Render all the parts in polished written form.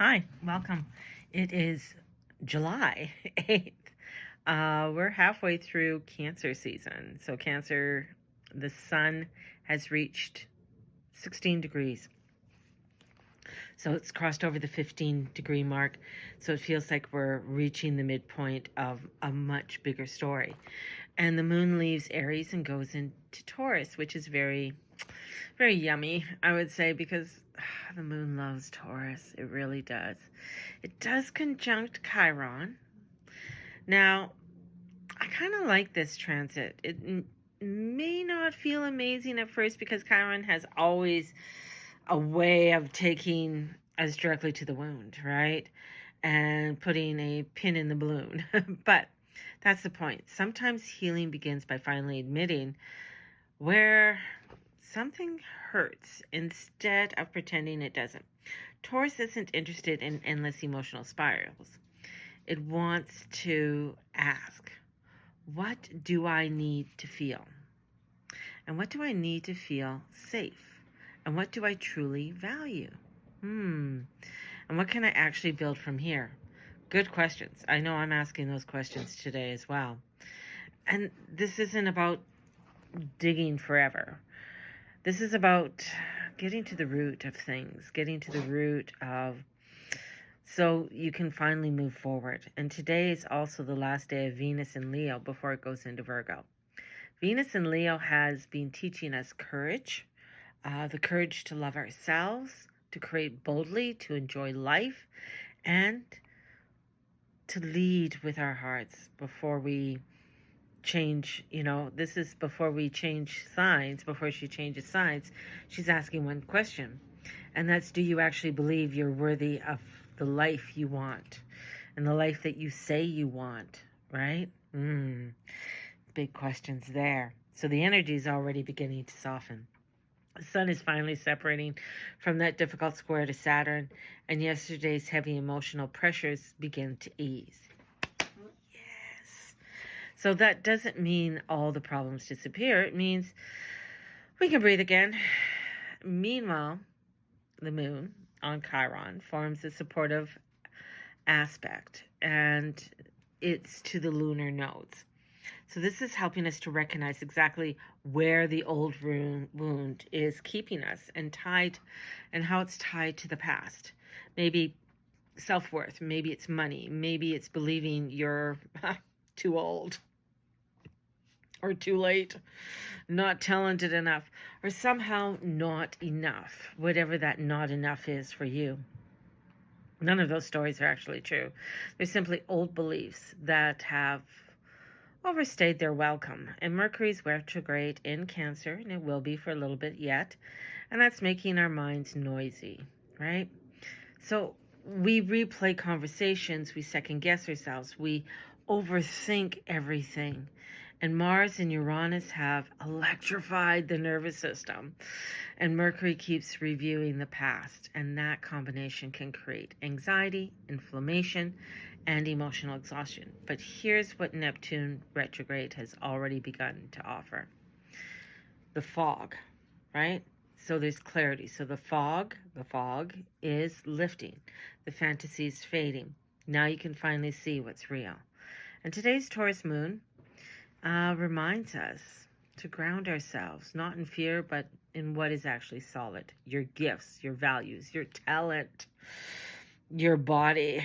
Hi, welcome. It is July 8th. We're halfway through Cancer season. So, Cancer, the sun has reached 16 degrees. So, it's crossed over the 15-degree mark. So, it feels like we're reaching the midpoint of a much bigger story. And the moon leaves Aries and goes into Taurus, which is very, very yummy, I would say, because the moon loves Taurus. It really does. It does conjunct Chiron. Now, I kind of like this transit. It may not feel amazing at first because Chiron has always a way of taking us directly to the wound, right? And putting a pin in the balloon. But that's the point. Sometimes healing begins by finally admitting where something hurts instead of pretending it doesn't. Taurus isn't interested in endless emotional spirals. It wants to ask, what do I need to feel? And what do I need to feel safe? And what do I truly value? And what can I actually build from here? Good questions. I know I'm asking those questions today as well. And this isn't about digging forever. This is about getting to the root of things, getting to the root of, so you can finally move forward. And today is also the last day of Venus in Leo before it goes into Virgo. Venus in Leo has been teaching us courage, the courage to love ourselves, to create boldly, to enjoy life, and to lead with our hearts before we change. This is before we change signs. Before she changes signs, she's asking one question, and that's, do you actually believe you're worthy of the life you want and the life that you say you want, right? Big questions there. So the energy is already beginning to soften. The sun is finally separating from that difficult square to Saturn, and yesterday's heavy emotional pressures begin to ease. Yes. So that doesn't mean all the problems disappear. It means we can breathe again. Meanwhile, the moon on Chiron forms a supportive aspect, and it's to the lunar nodes. So this is helping us to recognize exactly where the old wound is keeping us and how it's tied to the past. Maybe self-worth, maybe it's money, maybe it's believing you're too old or too late, not talented enough, or somehow not enough, whatever that not enough is for you. None of those stories are actually true. They're simply old beliefs that have overstayed their welcome. And Mercury's retrograde in Cancer, and it will be for a little bit yet, and that's making our minds noisy, right? So we replay conversations, we second guess ourselves, we overthink everything. And Mars and Uranus have electrified the nervous system. And Mercury keeps reviewing the past. And that combination can create anxiety, inflammation, and emotional exhaustion. But here's what Neptune retrograde has already begun to offer. The fog, right? So there's clarity. So the fog is lifting. The fantasy is fading. Now you can finally see what's real. And today's Taurus moon reminds us to ground ourselves, not in fear, but in what is actually solid. Your gifts, your values, your talent, your body,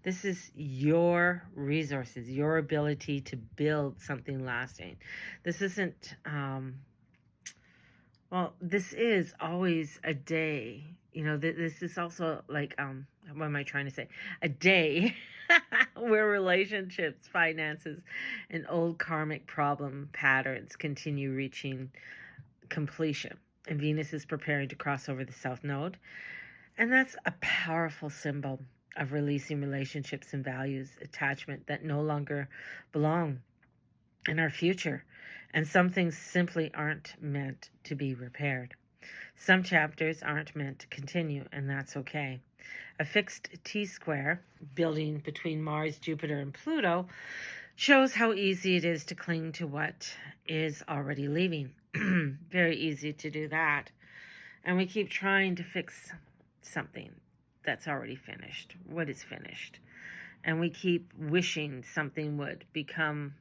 This is your resources, your ability to build something lasting. This isn't, this is always a day. This is also like, what am I trying to say? A day where relationships, finances, and old karmic problem patterns continue reaching completion. And Venus is preparing to cross over the South Node. And that's a powerful symbol of releasing relationships and values, attachment that no longer belong in our future. And some things simply aren't meant to be repaired. Some chapters aren't meant to continue, and that's okay. A fixed T-square building between Mars, Jupiter, and Pluto shows how easy it is to cling to what is already leaving. Very easy to do that. And we keep trying to fix something that's already finished, what is finished. And we keep wishing something would become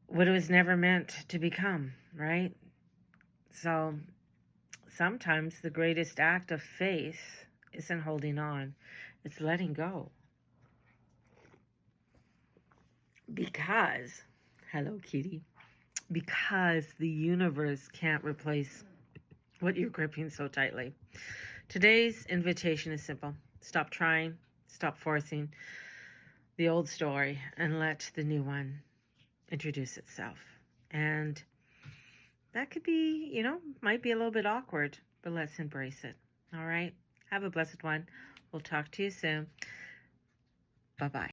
what it was never meant to become, right? So sometimes the greatest act of faith isn't holding on, it's letting go. Because, hello, kitty, because the universe can't replace what you're gripping so tightly. Today's invitation is simple. Stop trying, stop forcing the old story, and let the new one introduce itself. And that could be, might be a little bit awkward, but let's embrace it. All right? Have a blessed one. We'll talk to you soon. Bye-bye.